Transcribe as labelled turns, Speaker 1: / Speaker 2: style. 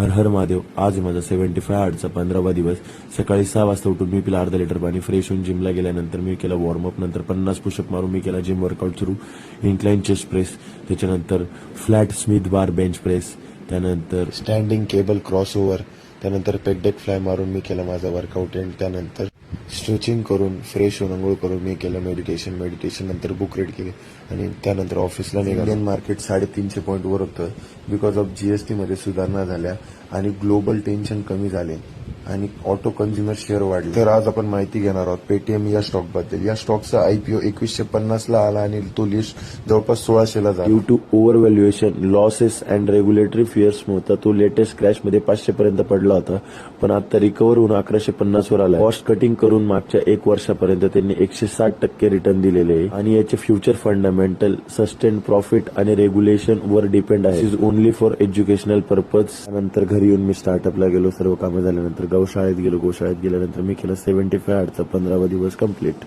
Speaker 1: हर हर महादेव. आज माझा 75 हार्टचा 15वा दिवस. सकाळी 6 वाजता उठून मी पिला अर्धा लिटर पाणी, फ्रेश होऊन जिमला गेल्यानंतर मी केला वॉर्मअप, नंतर 50 पुशअप मारून मी केला जिम वर्कआउट सुरू. इन्क्लाइन चेस्ट प्रेस, त्याच्यानंतर फ्लॅट स्मिथ बार बेंच प्रेस, त्यानंतर स्टँडिंग केबल क्रॉसओव्हर, त्यानंतर पेक डेक फ्लाय मारून मी केला माझा वर्कआउट. एंड त्यानंतर स्ट्रेचिंग करून फ्रेश होऊन अंघोळ करून मी केलं मेडिटेशन नंतर बुक रीड केली आणि त्यानंतर ऑफिसला निघालो. इंडियन मार्केट 350 पॉईंट वर होतं बिकॉज ऑफ जीएसटी मध्ये सुधारणा झाल्या आणि ग्लोबल टेन्शन कमी झाले आणि ऑटो कन्झ्युमर शेअर वाढले. तर आज आपण माहिती घेणार आहोत पेटीएम या स्टॉक बद्दल. या स्टॉकचा आयपीओ 2150 ला आला आणि तो लिस्ट जवळपास 1600 ला झाला. Due to over valuation, losses and regulatory fears होता तो लेटेस्ट क्रॅश मध्ये 500 पर्यंत पडला होता, पण आता रिकव्हर होऊन 1150 वर आला. कॉस्ट कटिंग करून मागच्या 1 वर्षापर्यंत त्यांनी 160% रिटर्न दिलेले आहे आणि याचे फ्युचर फंडामेंटल सस्टेन प्रॉफिट आणि रेग्युलेशन वर डिपेंड आहे. Is only for educational purpose. त्यानंतर घरी येऊन मी स्टार्टअपला गेलो. सर्व कामं झाल्यानंतर गौशाळेत गेलो. गौशाळेत गेल्यानंतर मी केलं 75 हार्टचा 15वा दिवस कंप्लीट.